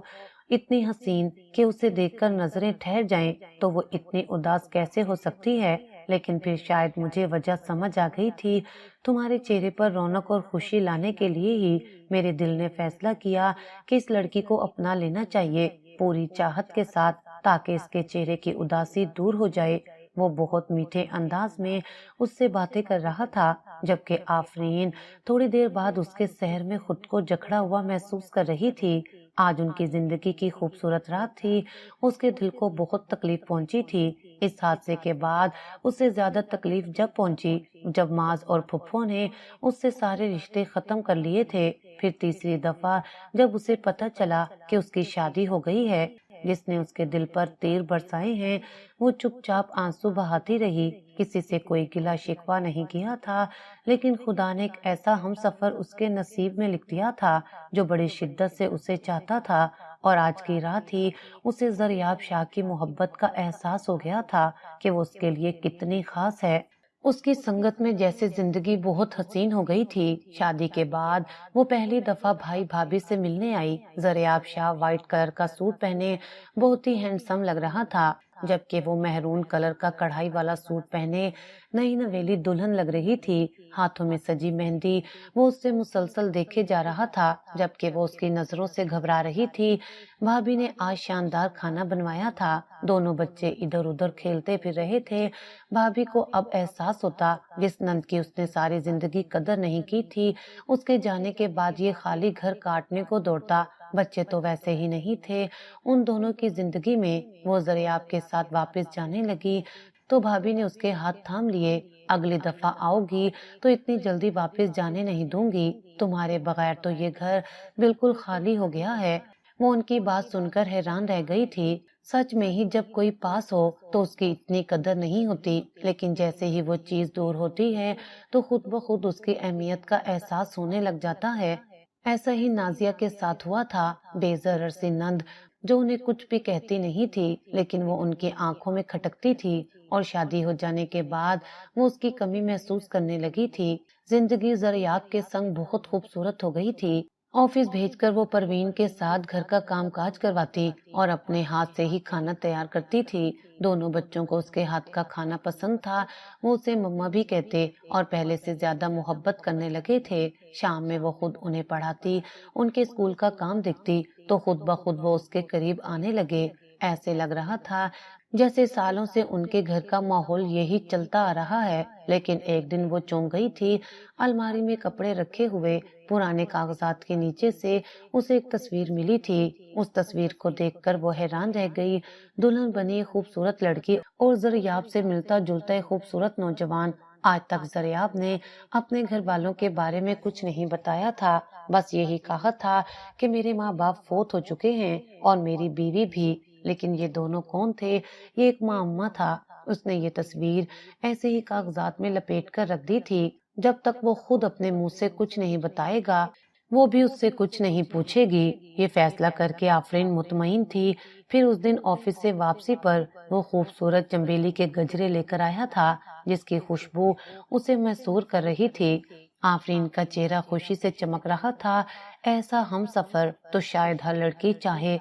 S1: اتنی حسین کہ اسے دیکھ کر نظریں ٹھہر جائیں تو وہ اتنی اداس کیسے ہو سکتی ہے؟ لیکن پھر شاید مجھے وجہ سمجھ آ گئی تھی۔ تمہارے چہرے پر رونق اور خوشی لانے کے لیے ہی میرے دل نے فیصلہ کیا کہ اس لڑکی کو اپنا لینا چاہیے، پوری چاہت کے ساتھ، تاکہ اس کے چہرے کی اداسی دور ہو جائے۔ وہ بہت میٹھے انداز میں اس سے باتیں کر رہا تھا، جبکہ آفرین تھوڑی دیر بعد اس کے سحر میں خود کو جکڑا ہوا محسوس کر رہی تھی۔ آج ان کی زندگی کی خوبصورت رات تھی۔ اس کے دل کو بہت تکلیف پہنچی تھی۔ اس حادثے کے بعد اسے زیادہ تکلیف جب پہنچی جب ماز اور پھپھو نے اس سے سارے رشتے ختم کر لیے تھے۔ پھر تیسری دفعہ جب اسے پتہ چلا کہ اس کی شادی ہو گئی ہے، جس نے اس کے دل پر تیر برسائے ہیں، وہ چپ چاپ آنسو بہاتی رہی۔ کسی سے کوئی گلہ شکوہ نہیں کیا تھا، لیکن خدا نے ایک ایسا ہم سفر اس کے نصیب میں لکھ دیا تھا جو بڑی شدت سے اسے چاہتا تھا، اور آج کی رات ہی اسے زریاب شاہ کی محبت کا احساس ہو گیا تھا کہ وہ اس کے لیے کتنی خاص ہے۔ اس کی سنگت میں جیسے زندگی بہت حسین ہو گئی تھی۔ شادی کے بعد وہ پہلی دفعہ بھائی بھابھی سے ملنے آئی۔ زریاب شاہ وائٹ کلر کا سوٹ پہنے بہت ہی ہینڈسم لگ رہا تھا، جبکہ وہ مہرون کلر کا کڑھائی والا سوٹ پہنے نئی نویلی دلہن لگ رہی تھی۔ ہاتھوں میں سجی مہندی وہ اس سے مسلسل دیکھے جا رہا تھا، جبکہ وہ اس کی نظروں سے گھبرا رہی تھی۔ بھابھی نے آج شاندار کھانا بنوایا تھا۔ دونوں بچے ادھر ادھر کھیلتے پھر رہے تھے۔ بھابھی کو اب احساس ہوتا جس نند کی اس نے ساری زندگی قدر نہیں کی تھی، اس کے جانے کے بعد یہ خالی گھر کاٹنے کو دوڑتا۔ بچے تو ویسے ہی نہیں تھے ان دونوں کی زندگی میں۔ وہ زریاب کے ساتھ واپس جانے لگی تو بھابھی نے اس کے ہاتھ تھام لیے۔ اگلی دفعہ آؤ گی تو اتنی جلدی واپس جانے نہیں دوں گی، تمہارے بغیر تو یہ گھر بالکل خالی ہو گیا ہے۔ وہ ان کی بات سن کر حیران رہ گئی تھی۔ سچ میں ہی جب کوئی پاس ہو تو اس کی اتنی قدر نہیں ہوتی، لیکن جیسے ہی وہ چیز دور ہوتی ہے تو خود بخود اس کی اہمیت کا احساس ہونے لگ جاتا ہے۔ ایسا ہی نازیہ کے ساتھ ہوا تھا۔ بے ضرر سی نند جو انہیں کچھ بھی کہتی نہیں تھی، لیکن وہ ان کی آنکھوں میں کھٹکتی تھی، اور شادی ہو جانے کے بعد وہ اس کی کمی محسوس کرنے لگی تھی۔ زندگی زریاب کے سنگ بہت خوبصورت ہو گئی تھی۔ آفس بھیج کر وہ پروین کے ساتھ گھر کا کام کاج کرواتی اور اپنے ہاتھ سے ہی کھانا تیار کرتی تھی۔ دونوں بچوں کو اس کے ہاتھ کا کھانا پسند تھا، وہ اسے مما بھی کہتے اور پہلے سے زیادہ محبت کرنے لگے تھے۔ شام میں وہ خود انہیں پڑھاتی، ان کے اسکول کا کام دیکھتی تو خود بخود وہ اس کے قریب آنے لگے۔ ایسے لگ رہا تھا جیسے سالوں سے ان کے گھر کا ماحول یہی چلتا آ رہا ہے۔ لیکن ایک دن وہ چونک گئی تھی۔ الماری میں کپڑے رکھے ہوئے پرانے کاغذات کے نیچے سے اسے ایک تصویر ملی تھی۔ اس تصویر کو دیکھ کر وہ حیران رہ گئی۔ دلہن بنی خوبصورت لڑکی اور زریاب سے ملتا جلتا خوبصورت نوجوان۔ آج تک زریاب نے اپنے گھر والوں کے بارے میں کچھ نہیں بتایا تھا، بس یہی کہا تھا کہ میرے ماں باپ فوت ہو چکے ہیں اور میری بیوی بھی، لیکن یہ دونوں کون تھے؟ یہ ایک معمہ تھا۔ اس نے یہ تصویر ایسے ہی کاغذات میں لپیٹ کر رکھ دی تھی۔ جب تک وہ خود اپنے منہ سے کچھ نہیں بتائے گا، وہ بھی اس سے کچھ نہیں پوچھے گی۔ یہ فیصلہ کر کے آفرین مطمئن تھی۔ پھر اس دن آفس سے واپسی پر وہ خوبصورت چنبیلی کے گجرے لے کر آیا تھا، جس کی خوشبو اسے مسحور کر رہی تھی۔ آفرین کا چہرہ خوشی سے چمک رہا تھا۔ ایسا ہم سفر تو شاید ہر لڑکی چاہے،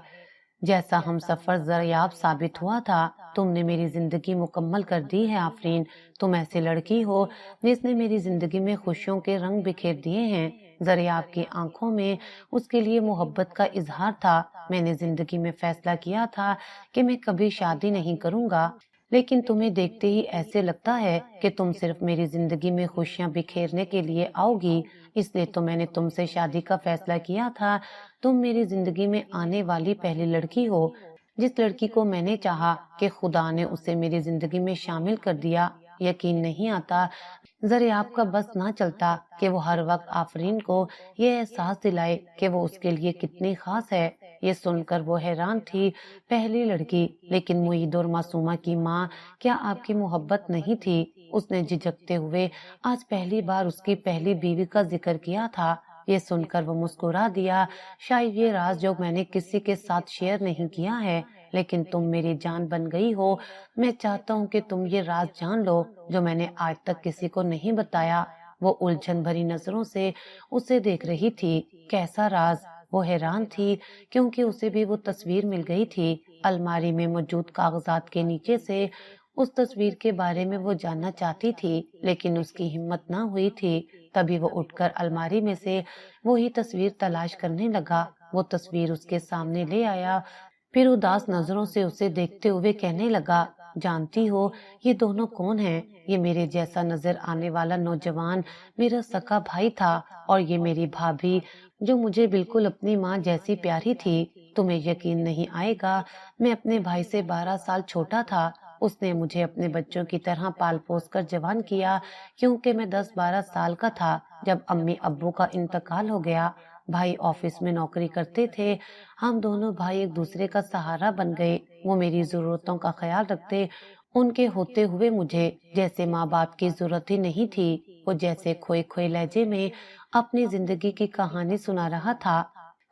S1: جیسا ہم سفر زریاب ثابت ہوا تھا۔ تم نے میری زندگی مکمل کر دی ہے آفرین، تم ایسی لڑکی ہو جس نے میری زندگی میں خوشیوں کے رنگ بکھیر دیے ہیں۔ زریاب کی آنکھوں میں اس کے لیے محبت کا اظہار تھا۔ میں نے زندگی میں فیصلہ کیا تھا کہ میں کبھی شادی نہیں کروں گا، لیکن تمہیں دیکھتے ہی ایسے لگتا ہے کہ تم صرف میری زندگی میں خوشیاں بکھیرنے کے لیے آؤ گی، اس لیے تو میں نے تم سے شادی کا فیصلہ کیا تھا۔ تم میری زندگی میں آنے والی پہلی لڑکی ہو، جس لڑکی کو میں نے چاہا کہ خدا نے اسے میری زندگی میں شامل کر دیا۔ यकीन नहीं आता। ज़रियाब का बस ना चलता कि वो हर वक्त आफरीन को ये एहसास दिलाए कि वो उसके लिए कितनी खास है। ये सुनकर वो हैरान थी। पहली लड़की, लेकिन मुईद और मासूमा की माँ, क्या आपकी मोहब्बत नहीं थी? उसने झिझकते हुए आज पहली बार उसकी पहली बीवी का जिक्र किया था। ये सुनकर वो मुस्कुरा दिया। शायद ये राज जो मैंने किसी के साथ शेयर नहीं किया है, लेकिन तुम मेरी जान बन गई हो। मैं चाहता हूँ कि तुम ये राज जान लो जो मैंने आज तक किसी को नहीं बताया। वो उलझन भरी नजरों से उसे देख रही थी। कैसा राज? वो हैरान थी क्योंकि उसे भी वो तस्वीर मिल गई थी अलमारी में मौजूद कागजात के नीचे से। उस तस्वीर के बारे में वो जानना चाहती थी, लेकिन उसकी हिम्मत ना हुई थी। तभी वो उठकर अलमारी में से वही तस्वीर तलाश करने लगा। वो तस्वीर उसके सामने ले आया, फिर उदास नजरों से उसे देखते हुए कहने लगा, जानती हो ये दोनों कौन हैं? ये मेरे जैसा नजर आने वाला नौजवान मेरा सका भाई था, और ये मेरी भाभी जो मुझे बिल्कुल अपनी माँ जैसी प्यारी थी। तुम्हें यकीन नहीं आएगा, मैं अपने भाई से 12 साल छोटा था। उसने मुझे अपने बच्चों की तरह पाल पोस कर जवान किया, क्योंकि मैं 10-12 साल का था जब अम्मी अब्बू का इंतकाल हो गया। भाई ऑफिस में नौकरी करते थे। हम दोनों भाई एक दूसरे का सहारा बन गए। वो मेरी जरूरतों का ख्याल रखते। उनके होते हुए मुझे जैसे माँ बाप की जरूरत ही नहीं थी। वो जैसे खोए खोए लहजे में अपनी जिंदगी की कहानी सुना रहा था।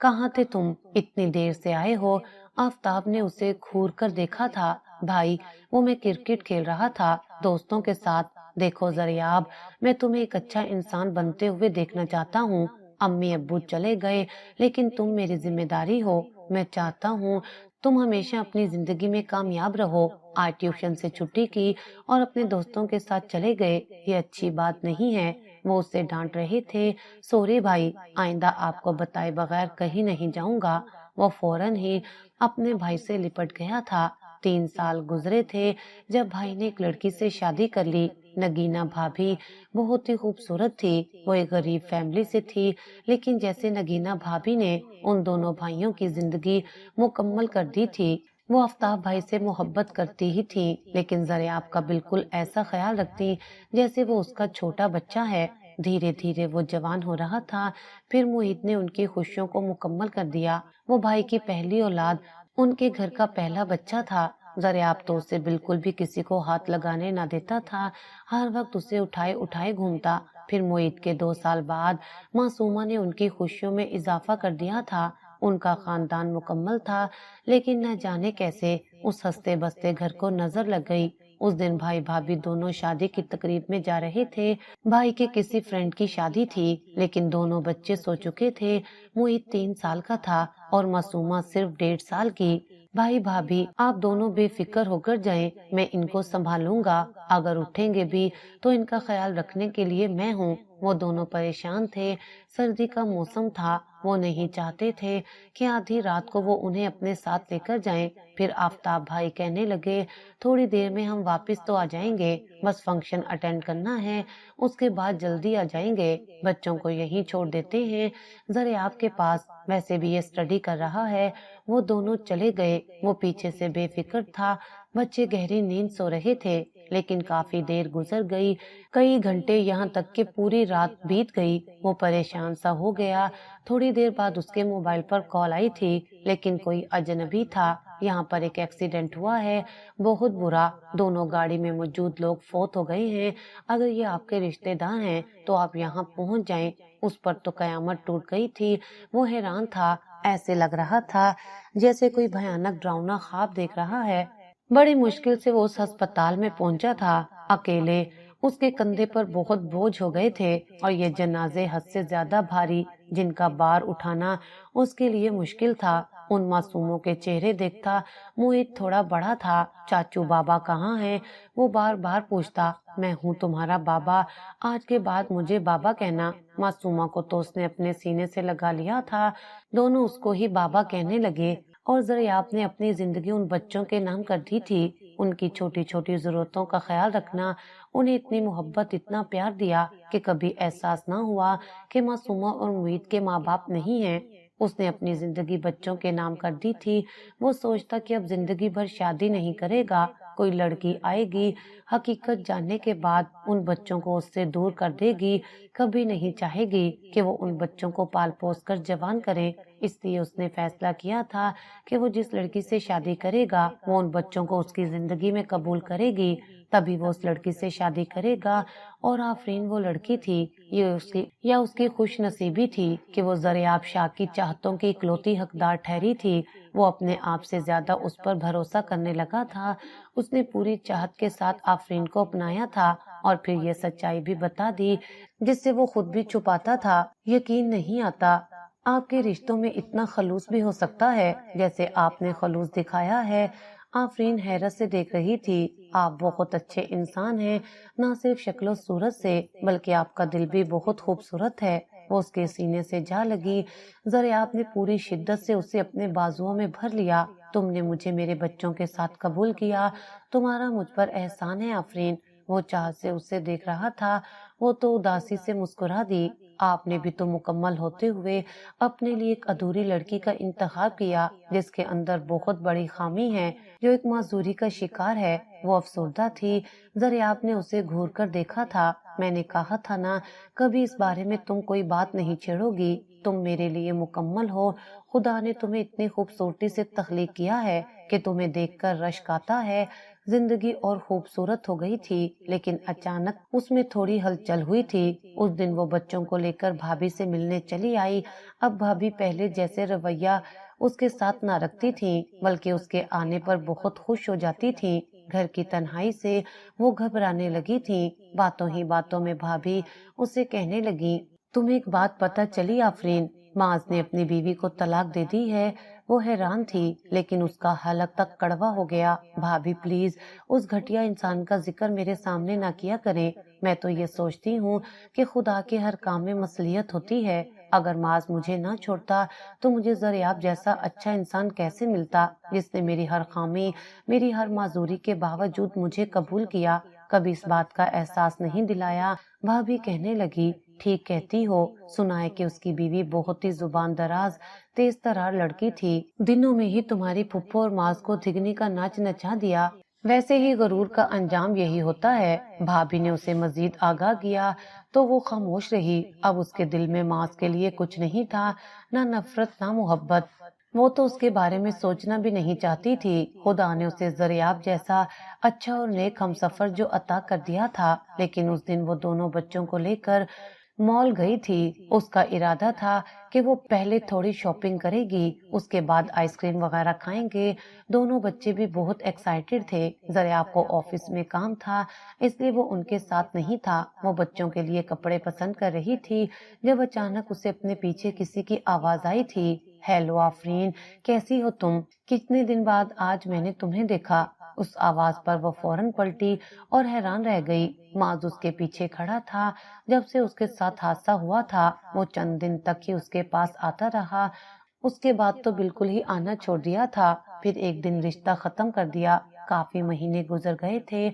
S1: कहाँ थे तुम? इतनी देर से आए हो? आफताब ने उसे घूर कर देखा था। भाई, वो मैं क्रिकेट खेल रहा था दोस्तों के साथ। देखो ज़रियाब, मैं तुम्हें एक अच्छा इंसान बनते हुए देखना चाहता हूँ। अम्मी अब्बू चले गए, लेकिन तुम मेरी जिम्मेदारी हो। मैं चाहता हूँ तुम हमेशा अपनी जिंदगी में कामयाब रहो। आज ट्यूशन से छुट्टी की और अपने दोस्तों के साथ चले गए। ये अच्छी बात नहीं है। वो उसे डांट रहे थे। सॉरी भाई, आइंदा आपको बताए बगैर कहीं नहीं जाऊंगा। वो फौरन ही अपने भाई से लिपट गया था। 3 साल गुजरे थे जब भाई ने एक लड़की से शादी कर ली। नगीना भाभी बहुत ही खूबसूरत थी। वो एक गरीब फैमिली से थी, लेकिन जैसे नगीना भाभी ने उन दोनों भाइयों की जिंदगी मुकम्मल कर दी थी। वो आफ्ताब भाई से मोहब्बत करती ही थी, लेकिन ज़रियाब का बिल्कुल ऐसा ख्याल रखती जैसे वो उसका छोटा बच्चा है। धीरे धीरे वो जवान हो रहा था। फिर मुईद ने उनकी खुशियों को मुकम्मल कर दिया। वो भाई की पहली औलाद, उनके घर का पहला बच्चा था। ज़रियाब तो उसे बिल्कुल भी किसी को हाथ लगाने ना देता था। हर वक्त उसे उठाए उठाए घूमता। फिर मुईद के 2 साल बाद मासूमा ने उनकी खुशियों में इजाफा कर दिया था। उनका खानदान मुकम्मल था, लेकिन न जाने कैसे उस हंसते बसते घर को नजर लग गई। उस दिन भाई भाभी दोनों शादी की तकरीब में जा रहे थे। भाई के किसी फ्रेंड की शादी थी, लेकिन दोनों बच्चे सो चुके थे। मुईद 3 साल का था और मासूमा सिर्फ 1.5 साल की। भाई भाभी, आप दोनों बेफिक्र होकर जाएं, मैं इनको संभालूंगा। अगर उठेंगे भी तो इनका ख्याल रखने के लिए मैं हूँ। वो दोनों परेशान थे। सर्दी का मौसम था। वो नहीं चाहते थे कि आधी रात को वो उन्हें अपने साथ लेकर जाएं। फिर आफताब भाई कहने लगे, थोड़ी देर में हम वापस तो आ जाएंगे, बस फंक्शन अटेंड करना है, उसके बाद जल्दी आ जाएंगे। बच्चों को यहीं छोड़ देते हैं ज़रियाब के पास, वैसे भी ये स्टडी कर रहा है। वो दोनों चले गए। वो पीछे से बेफिक्र था। बच्चे गहरी नींद सो रहे थे, लेकिन काफी देर गुजर गई, कई घंटे, यहाँ तक कि पूरी रात बीत गई। वो परेशान सा हो गया। थोड़ी देर बाद उसके मोबाइल पर कॉल आई थी, लेकिन कोई अजनबी था। यहाँ पर एक एक्सीडेंट हुआ है, बहुत बुरा। दोनों गाड़ी में मौजूद लोग फौत हो गए हैं। अगर ये आपके रिश्तेदार हैं तो आप यहाँ पहुँच जाएं। उस पर तो कयामत टूट गई थी। वो हैरान था। ऐसे लग रहा था जैसे कोई भयानक डरावना ख्वाब देख रहा है। बड़ी मुश्किल से वो उस अस्पताल में पहुंचा था, अकेले। उसके कंधे पर बहुत बोझ हो गए थे, और ये जनाजे हद से ज्यादा भारी, जिनका बार उठाना उसके लिए मुश्किल था। उन मासूमों के चेहरे देखता मोहित थोड़ा बड़ा था। चाचू बाबा कहाँ हैं? वो बार बार पूछता। मैं हूँ तुम्हारा बाबा, आज के बाद मुझे बाबा कहना। मासूमा को तो उसने अपने सीने से लगा लिया था। दोनों उसको ही बाबा कहने लगे। और ज़रियाब ने अपनी जिंदगी उन बच्चों के नाम कर दी थी। उनकी छोटी छोटी जरूरतों का ख्याल रखना, उन्हें इतनी मोहब्बत, इतना प्यार दिया कि कभी एहसास ना हुआ कि मासूमा और मुईद के माँ बाप नहीं हैं। उसने अपनी जिंदगी बच्चों के नाम कर दी थी। वो सोचता कि अब जिंदगी भर शादी नहीं करेगा, کوئی لڑکی آئے گی، حقیقت جاننے کے بعد ان بچوں کو اس سے دور کر دے گی، کبھی نہیں چاہے گی کہ وہ ان بچوں کو پال پوس کر جوان کرے۔ اس لیے اس نے فیصلہ کیا تھا کہ وہ جس لڑکی سے شادی کرے گا وہ ان بچوں کو اس کی زندگی میں قبول کرے گی، تبھی وہ اس لڑکی سے شادی کرے گا۔ اور آفرین وہ لڑکی تھی، یہ اس کی خوش نصیبی تھی کہ وہ زریاب شاہ کی چاہتوں کی اکلوتی حقدار ٹھہری تھی۔ وہ اپنے آپ سے زیادہ اس پر بھروسہ کرنے لگا تھا۔ اس نے پوری چاہت کے ساتھ آفرین کو اپنایا تھا اور پھر یہ سچائی بھی بتا دی جس سے وہ خود بھی چھپاتا تھا۔ یقین نہیں آتا آپ کے رشتوں میں اتنا خلوص بھی ہو سکتا ہے جیسے آپ نے خلوص دکھایا ہے۔ آفرین حیرت سے دیکھ رہی تھی۔ آپ بہت اچھے انسان ہیں، نہ صرف شکل و صورت سے بلکہ آپ کا دل بھی بہت خوبصورت ہے۔ وہ اس کے سینے سے جا لگی۔ زریاب نے پوری شدت سے اسے اپنے بازوؤں میں بھر لیا۔ تم نے مجھے میرے بچوں کے ساتھ قبول کیا، تمہارا مجھ پر احسان ہے آفرین۔ وہ چاہت سے اسے دیکھ رہا تھا۔ وہ تو اداسی سے مسکرا دی۔ آپ نے بھی تو مکمل ہوتے ہوئے اپنے لیے ایک ادھوری لڑکی کا انتخاب کیا جس کے اندر بہت بڑی خامی ہے، جو ایک معذوری کا شکار ہے۔ وہ افسردہ تھی۔ زریاب نے اسے گھور کر دیکھا تھا۔ میں نے کہا تھا نا، کبھی اس بارے میں تم کوئی بات نہیں چھیڑو گی۔ تم میرے لیے مکمل ہو۔ خدا نے تمہیں اتنی خوبصورتی سے تخلیق کیا ہے کہ تمہیں دیکھ کر رشک آتا ہے۔ زندگی اور خوبصورت ہو گئی تھی، لیکن اچانک اس میں تھوڑی ہلچل ہوئی تھی۔ اس دن وہ بچوں کو لے کر بھابھی سے ملنے چلی آئی۔ اب بھابھی پہلے جیسے رویہ اس کے ساتھ نہ رکھتی تھی، بلکہ اس کے آنے پر بہت خوش ہو جاتی تھی۔ گھر کی تنہائی سے وہ گھبرانے لگی تھی۔ باتوں ہی باتوں میں بھابھی اسے کہنے لگی، تمہیں ایک بات پتہ چلی آفرین؟ معاذ نے اپنی بیوی کو طلاق دے دی ہے۔ وہ حیران تھی، لیکن اس کا حلق تک کڑوا ہو گیا۔ بھابھی پلیز اس گھٹیا انسان کا ذکر میرے سامنے نہ کیا کریں۔ میں تو یہ سوچتی ہوں کہ خدا کے ہر کام میں مصلحت ہوتی ہے۔ اگر معاذ مجھے نہ چھوڑتا تو مجھے زریاب جیسا اچھا انسان کیسے ملتا جس نے میری ہر خامی، میری ہر معذوری کے باوجود مجھے قبول کیا، کبھی اس بات کا احساس نہیں دلایا۔ بھابھی کہنے لگی، ٹھیک کہتی ہو۔ سنا ہے کہ اس کی بیوی بہت ہی زبان دراز، تیز ترار لڑکی تھی۔ دنوں میں ہی تمہاری پھپھو اور معاذ کو دھگنی کا ناچ نچا دیا۔ ویسے ہی غرور کا انجام یہی ہوتا ہے۔ بھابھی نے اسے مزید آگاہ کیا تو وہ خاموش رہی۔ اب اس کے دل میں معاذ کے لیے کچھ نہیں تھا، نہ نفرت نہ محبت۔ وہ تو اس کے بارے میں سوچنا بھی نہیں چاہتی تھی۔ خدا نے اسے زریاب جیسا اچھا اور نیک ہمسفر جو عطا کر دیا تھا، لیکن اس دن وہ دونوں بچوں کو لے کر مال گئی تھی۔ اس کا ارادہ تھا کہ وہ پہلے تھوڑی شاپنگ کرے گی، اس کے بعد آئس کریم وغیرہ کھائیں گے۔ دونوں بچے بھی بہت ایکسائٹیڈ تھے۔ زریاب کو آفس میں کام تھا، اس لیے وہ ان کے ساتھ نہیں تھا۔ وہ بچوں کے لیے کپڑے پسند کر رہی تھی جب اچانک اسے اپنے پیچھے کسی کی آواز آئی تھی، ہیلو آفرین، کیسی ہو تم؟ کتنے دن بعد آج میں نے تمہیں دیکھا۔ اس آواز پر وہ فوراً پلٹی اور حیران رہ گئی۔ معاذ اس کے پیچھے کھڑا تھا۔ جب سے اس کے ساتھ حادثہ ہوا تھا وہ چند دن تک ہی اس کے پاس آتا رہا، اس کے بعد تو بالکل ہی آنا چھوڑ دیا تھا۔ پھر ایک دن رشتہ ختم کر دیا۔ کافی مہینے گزر گئے تھے۔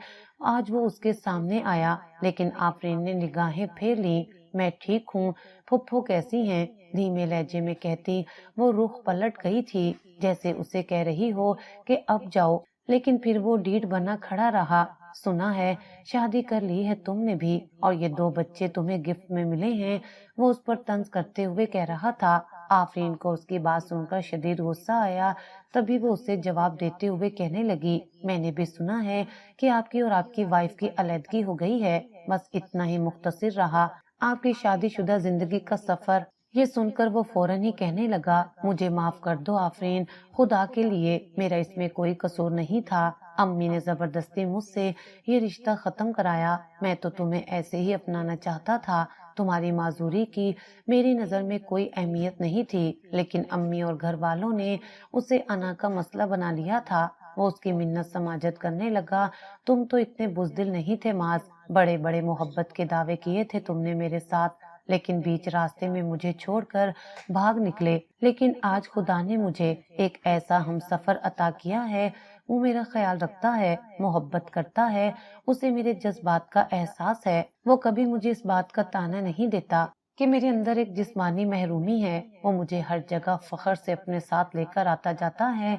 S1: آج وہ اس کے سامنے آیا، لیکن آفرین نے نگاہیں پھیر لیں۔ میں ٹھیک ہوں، پھپھو کیسی ہیں؟ دھیمے لہجے میں کہتی وہ رخ پلٹ گئی تھی، جیسے اسے کہہ رہی ہو کہ اب جاؤ، لیکن پھر وہ ڈیڑھ بنا کھڑا رہا۔ سنا ہے شادی کر لی ہے تم نے بھی، اور یہ 2 بچے تمہیں گفٹ میں ملے ہیں، وہ اس پر طنز کرتے ہوئے کہہ رہا تھا۔ آفرین کو اس کی بات سن کر شدید غصہ آیا۔ تبھی وہ اسے جواب دیتے ہوئے کہنے لگی، میں نے بھی سنا ہے کہ آپ کی اور آپ کی وائف کی علیحدگی ہو گئی ہے، بس اتنا ہی مختصر رہا آپ کی شادی شدہ زندگی کا سفر۔ یہ سن کر وہ فوراً ہی کہنے لگا، مجھے معاف کر دو آفرین، خدا کے لیے میرا اس میں کوئی قصور نہیں تھا۔ امی نے زبردستی مجھ سے یہ رشتہ ختم کرایا۔ میں تو تمہیں ایسے ہی اپنانا چاہتا تھا۔ تمہاری معذوری کی میری نظر میں کوئی اہمیت نہیں تھی، لیکن امی اور گھر والوں نے اسے انا کا مسئلہ بنا لیا تھا۔ وہ اس کی منت سماجت کرنے لگا۔ تم تو اتنے بزدل نہیں تھے معاذ، بڑے بڑے محبت کے دعوے کیے تھے تم نے میرے ساتھ، لیکن بیچ راستے میں مجھے چھوڑ کر بھاگ نکلے۔ لیکن آج خدا نے مجھے ایک ایسا ہم سفر عطا کیا ہے، وہ میرا خیال رکھتا ہے، محبت کرتا ہے، اسے میرے جذبات کا احساس ہے۔ وہ کبھی مجھے اس بات کا طعنہ نہیں دیتا کہ میرے اندر ایک جسمانی محرومی ہے۔ وہ مجھے ہر جگہ فخر سے اپنے ساتھ لے کر آتا جاتا ہے۔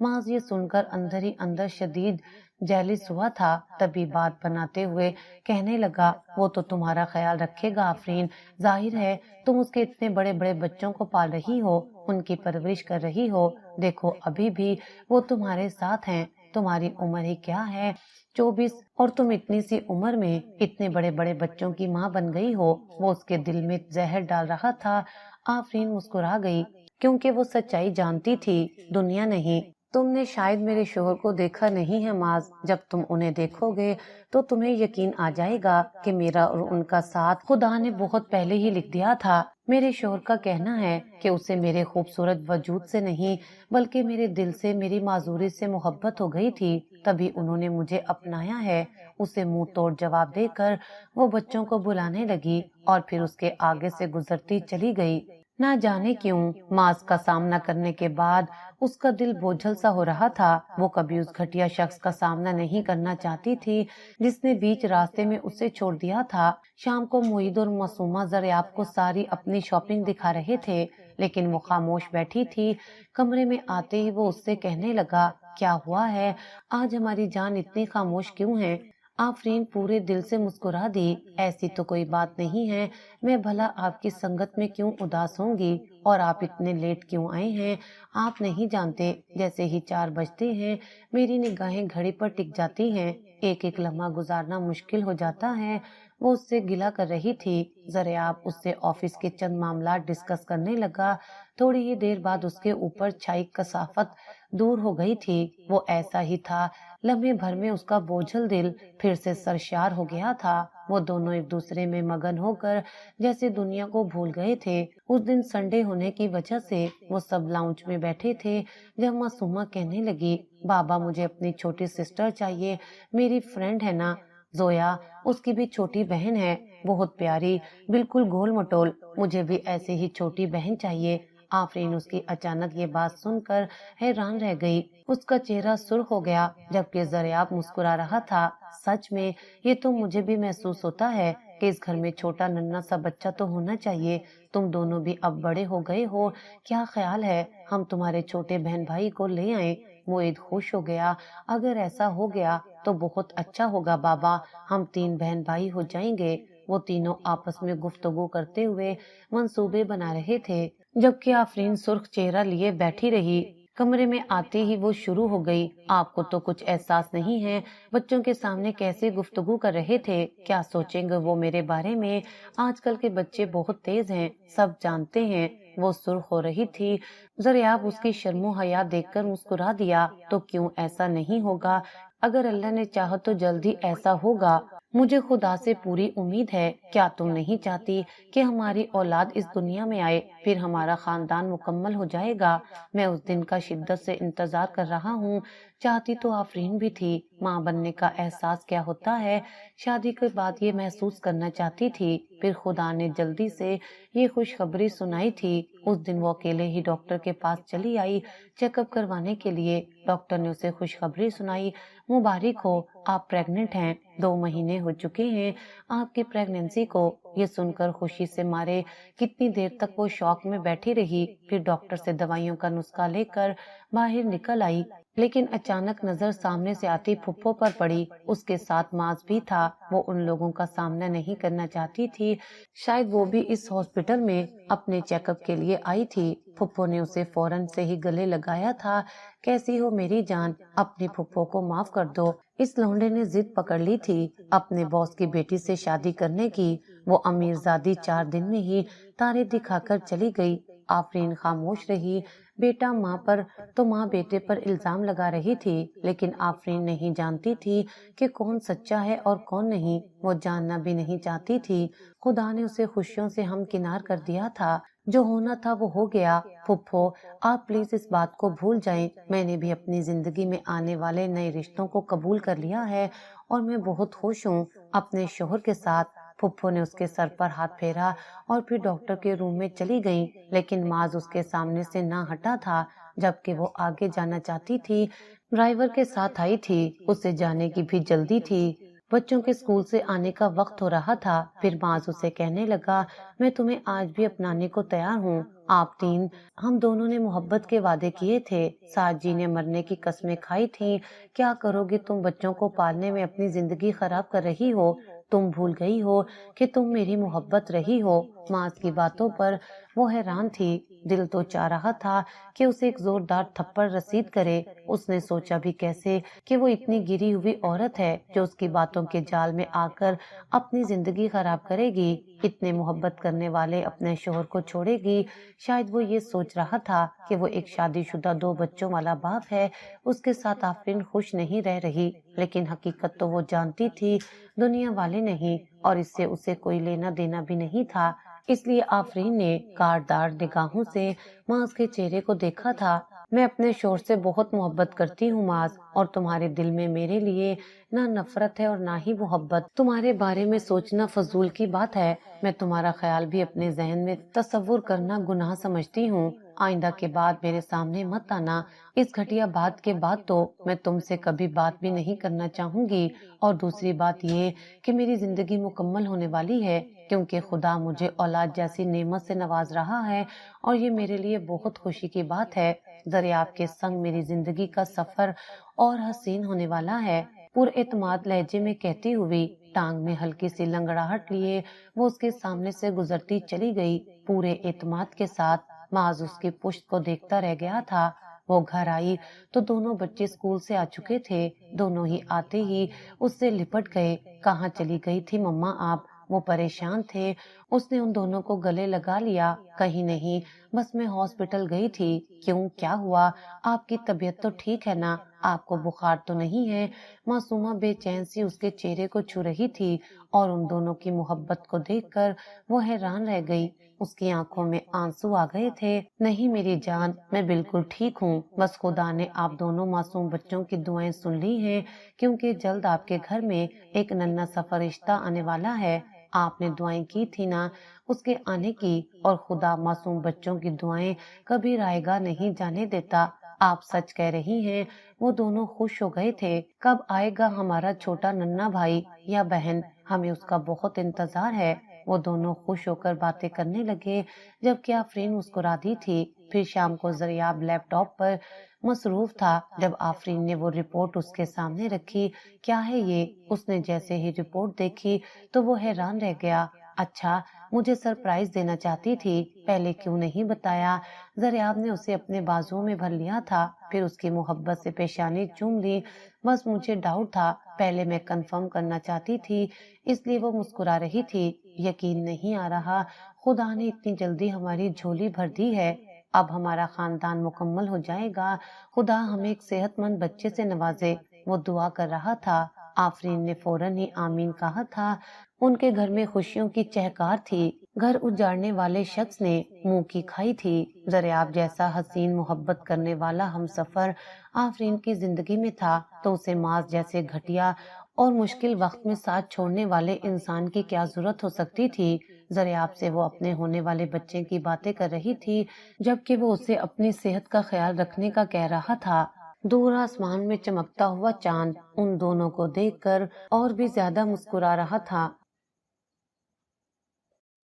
S1: माज ये सुनकर अंदर ही अंदर शदीद जेलिस हुआ था। तभी बात बनाते हुए कहने लगा, वो तो तुम्हारा ख्याल रखेगा आफरीन, जाहिर है तुम उसके इतने बड़े बड़े बच्चों को पाल रही हो, उनकी परवरिश कर रही हो। देखो अभी भी वो तुम्हारे साथ हैं। तुम्हारी उम्र ही क्या है, 24, और तुम इतनी सी उम्र में इतने बड़े बड़े बच्चों की माँ बन गई हो। वो उसके दिल में जहर डाल रहा था। आफरीन मुस्कुरा गई, क्योंकि वो सच्चाई जानती थी, दुनिया नहीं। तुमने शायद मेरे शोहर को देखा नहीं है माज, जब तुम उन्हें देखोगे तो तुम्हें यकीन आ जाएगा कि मेरा और उनका साथ खुदा ने बहुत पहले ही लिख दिया था। मेरे शोहर का कहना है कि उसे मेरे खूबसूरत वजूद से नहीं बल्कि मेरे दिल से, मेरी माजूरी से मोहब्बत हो गई थी, तभी उन्होंने मुझे अपनाया है। उसे मुंह तोड़ जवाब देकर वो बच्चों को बुलाने लगी और फिर उसके आगे से गुजरती चली गई। ना जाने क्यों मास का सामना करने के बाद उसका दिल बोझल सा हो रहा था। वो कभी उस घटिया शख्स का सामना नहीं करना चाहती थी जिसने बीच रास्ते में उसे छोड़ दिया था। शाम को मोईद और मासूमा ज़रियाब को सारी अपनी शॉपिंग दिखा रहे थे, लेकिन वो खामोश बैठी थी। कमरे में आते ही वो उससे कहने लगा, क्या हुआ है, आज हमारी जान इतनी खामोश क्यों है? आफरीन पूरे दिल से मुस्कुरा दी, ऐसी तो कोई बात नहीं है, मैं भला आपकी संगत में क्यों उदास होंगी, और आप इतने लेट क्यों आए हैं? आप नहीं जानते, जैसे ही 4 बजते हैं मेरी निगाहें घड़ी पर टिक जाती हैं, एक एक लम्हा गुजारना मुश्किल हो जाता है। वो उससे गिला कर रही थी। ज़रियाब उससे ऑफिस के चंद मामला डिस्कस करने लगा। थोड़ी ही देर बाद उसके ऊपर छाई कसाफत दूर हो गई थी। वो ऐसा ही था, लम्हे भर में उसका बोझल दिल फिर से सरशार हो गया था। वो दोनों एक दूसरे में मगन होकर जैसे दुनिया को भूल गए थे। उस दिन संडे होने की वजह से वो सब लाउंज में बैठे थे जब मासूमा कहने लगी, बाबा मुझे अपनी छोटी सिस्टर चाहिए, मेरी फ्रेंड है ना जोया, उसकी भी छोटी बहन है, बहुत प्यारी, बिल्कुल गोल मटोल, मुझे भी ऐसे ही छोटी बहन चाहिए। आफरीन उसकी अचानक ये बात सुनकर हैरान रह गई। उसका चेहरा सुर्ख हो गया, जबकि ज़रियाब मुस्कुरा रहा था। सच में ये तो मुझे भी महसूस होता है कि इस घर में छोटा नन्हा सा बच्चा तो होना चाहिए। तुम दोनों भी अब बड़े हो गए हो, क्या ख्याल है हम तुम्हारे छोटे बहन भाई को ले आए? मोहित खुश हो गया। अगर ऐसा हो गया तो बहुत अच्छा होगा बाबा, हम 3 बहन भाई हो जाएंगे। वो तीनों आपस में गुफ्तगू करते हुए मंसूबे बना रहे थे, जबकि आफरीन सुर्ख चेहरा लिए बैठी रही। कमरे में आते ही वो शुरू हो गई, आपको तो कुछ एहसास नहीं है, बच्चों के सामने कैसे गुफ्तगू कर रहे थे, क्या सोचेंगे वो मेरे बारे में? आजकल के बच्चे बहुत तेज हैं, सब जानते हैं। वो सुर्ख हो रही थी। ज़रियाब उसकी शर्मो हया देखकर मुस्कुरा दिया, तो क्यों ऐसा नहीं होगा? अगर अल्लाह ने चाहा तो जल्दी ऐसा होगा। मुझे खुदा से पूरी उम्मीद है। क्या तुम नहीं चाहती कि हमारी औलाद इस दुनिया में आए, फिर हमारा खानदान मुकम्मल हो जाएगा? मैं उस दिन का शिद्दत से इंतजार कर रहा हूँ। चाहती तो आफरीन भी थी, माँ बनने का एहसास क्या होता है, शादी के बाद ये महसूस करना चाहती थी। फिर खुदा ने जल्दी से ये खुशखबरी सुनाई थी। उस दिन वो अकेले ही डॉक्टर के पास चली आई चेकअप करवाने के लिए। डॉक्टर ने उसे खुशखबरी सुनाई, मुबारक हो, आप प्रेग्नेंट हैं, 2 महीने हो चुके हैं आपकी प्रेगनेंसी को। ये सुनकर खुशी से मारे कितनी देर तक वो शौक में बैठी रही। फिर डॉक्टर से दवाइयों का नुस्खा लेकर बाहर निकल आई, लेकिन अचानक नजर सामने से आती फुप्पो पर पड़ी। उसके साथ माज भी था। वो उन लोगों का सामना नहीं करना चाहती थी। शायद वो भी इस हॉस्पिटल में अपने चेकअप के लिए आई थी। फुप्पो ने उसे फौरन से ही गले लगाया था। कैसी हो मेरी जान, अपनी फुप्पो को माफ कर दो। इस लौंडे ने जिद पकड़ ली थी अपने बॉस की बेटी से शादी करने की। वो अमीरजादी 4 दिन में ही तारे दिखाकर चली गई। आफरीन खामोश रही। बेटा माँ पर तो माँ बेटे पर इल्जाम लगा रही थी, लेकिन आफरीन नहीं जानती थी कि कौन सच्चा है और कौन नहीं। वो जानना भी नहीं चाहती थी। खुदा ने उसे खुशियों से हमकिनार कर दिया था। जो होना था वो हो गया। फुप्पो, आप प्लीज इस बात को भूल जाएं। मैंने भी अपनी जिंदगी में आने वाले नए रिश्तों को कबूल कर लिया है और मैं बहुत खुश हूँ अपने शोहर के साथ। फुप्पो ने उसके सर पर हाथ फेरा और फिर डॉक्टर के रूम में चली गई, लेकिन माज उसके सामने से ना हटा था, जबकि वो आगे जाना चाहती थी। ड्राइवर के साथ आई थी, उसे जाने की भी जल्दी थी। بچوں کے اسکول سے آنے کا وقت ہو رہا تھا، پھر معاذ اسے کہنے لگا، میں تمہیں آج بھی اپنانے کو تیار ہوں، آپ تین، ہم دونوں نے محبت کے وعدے کیے تھے، سعد جی نے مرنے کی قسمیں کھائی تھیں، کیا کرو گے تم بچوں کو پالنے میں اپنی زندگی خراب کر رہی ہو، تم بھول گئی ہو کہ تم میری محبت رہی ہو۔ معاذ کی باتوں پر وہ حیران تھی، دل تو چاہ رہا تھا کہ اسے ایک زوردار تھپڑ رسید کرے، اس نے سوچا بھی کیسے کہ وہ اتنی گری ہوئی عورت ہے جو اس کی باتوں کے جال میں آ کر اپنی زندگی خراب کرے گی، اتنے محبت کرنے والے اپنے شوہر کو چھوڑے گی۔ شاید وہ یہ سوچ رہا تھا کہ وہ ایک شادی شدہ 2 بچوں والا باپ ہے، اس کے ساتھ آفرین خوش نہیں رہ رہی، لیکن حقیقت تو وہ جانتی تھی دنیا والے نہیں، اور اس سے اسے کوئی لینا دینا بھی نہیں تھا۔ اس لیے آفرین نے کاردار نگاہوں سے معاذ کے چہرے کو دیکھا تھا۔ میں اپنے شوہر سے بہت محبت کرتی ہوں معاذ، اور تمہارے دل میں میرے لیے نہ نفرت ہے اور نہ ہی محبت، تمہارے بارے میں سوچنا فضول کی بات ہے، میں تمہارا خیال بھی اپنے ذہن میں تصور کرنا گناہ سمجھتی ہوں، آئندہ کے بعد میرے سامنے مت آنا، اس گھٹیا بات کے بعد تو میں تم سے کبھی بات بھی نہیں کرنا چاہوں گی، اور دوسری بات یہ کہ میری زندگی مکمل ہونے والی ہے، کیونکہ خدا مجھے اولاد جیسی نعمت سے نواز رہا ہے، اور یہ میرے لیے بہت خوشی کی بات ہے، دریاب کے سنگ میری زندگی کا سفر اور حسین ہونے والا ہے، پر اعتماد لہجے میں کہتی ہوئی، ٹانگ میں ہلکی سی لنگڑاہٹ لیے وہ اس کے سامنے سے گزرتی چلی گئی، پورے اعتماد کے ساتھ۔ معاذ اس کی پشت کو دیکھتا رہ گیا تھا۔ وہ گھر آئی تو دونوں بچے اسکول سے آ چکے تھے، دونوں ہی آتے ہی اس سے لپٹ گئے، کہاں چلی گئی تھی مما آپ؟ وہ پریشان تھے، اس نے ان دونوں کو گلے لگا لیا، کہیں نہیں، بس میں ہاسپٹل گئی تھی۔ کیوں، کیا ہوا؟ آپ کی طبیعت تو ٹھیک ہے نا؟ آپ کو بخار تو نہیں ہے؟ معصومہ بے چین سی اس کے چہرے کو چھو رہی تھی، اور ان دونوں کی محبت کو دیکھ کر وہ حیران رہ گئی، اس کی آنکھوں میں آنسو آ گئے تھے۔ نہیں میری جان، میں بالکل ٹھیک ہوں، بس خدا نے آپ دونوں معصوم بچوں کی دعائیں سن لی ہیں، کیونکہ جلد آپ کے گھر میں ایک ننھا سا فرشتہ آنے والا ہے، آپ نے دعائیں کی تھی نا اس کے آنے کی، اور خدا معصوم بچوں کی دعائیں کبھی رائے گاہ نہیں جانے دیتا، آپ سچ کہہ رہی ہیں۔ وہ دونوں خوش ہو گئے تھے، کب آئے گا ہمارا چھوٹا ننھا بھائی یا بہن، ہمیں اس کا بہت انتظار ہے۔ وہ دونوں خوش ہو کر باتیں کرنے لگے، جبکہ آفرین مسکراتی تھی۔ پھر شام کو زریاب لیپ ٹاپ پر مصروف تھا، جب آفرین نے وہ رپورٹ اس کے سامنے رکھی۔ کیا ہے یہ؟ اس نے جیسے ہی رپورٹ دیکھی تو وہ حیران رہ گیا۔ اچھا، مجھے سرپرائز دینا چاہتی تھی، پہلے کیوں نہیں بتایا؟ زریاب نے اسے اپنے بازوؤں میں بھر لیا تھا، پھر اس کی محبت سے پیشانی چوم لی۔ بس مجھے ڈاؤٹ تھا، پہلے میں کنفرم کرنا چاہتی تھی، اس لیے وہ مسکرا رہی تھی۔ یقین نہیں آ رہا، خدا نے اتنی جلدی ہماری جھولی بھر دی ہے، اب ہمارا خاندان مکمل ہو جائے گا، خدا ہمیں ایک صحت مند بچے سے نوازے۔ وہ دعا کر رہا تھا، آفرین نے فوراً ہی آمین کہا تھا۔ ان کے گھر میں خوشیوں کی چہکار تھی، گھر اجاڑنے والے شخص نے منہ کی کھائی تھی۔ زریاب جیسا حسین محبت کرنے والا ہم سفر آفرین کی زندگی میں تھا، تو اسے معاذ جیسے گھٹیا اور مشکل وقت میں ساتھ چھوڑنے والے انسان کی کیا ضرورت ہو سکتی تھی؟ زریاب سے وہ اپنے ہونے والے بچے کی باتیں کر رہی تھی، جبکہ وہ اسے اپنی صحت کا خیال رکھنے کا کہہ رہا تھا۔ دور آسمان میں چمکتا ہوا چاند ان دونوں کو دیکھ کر اور بھی زیادہ مسکرا رہا تھا۔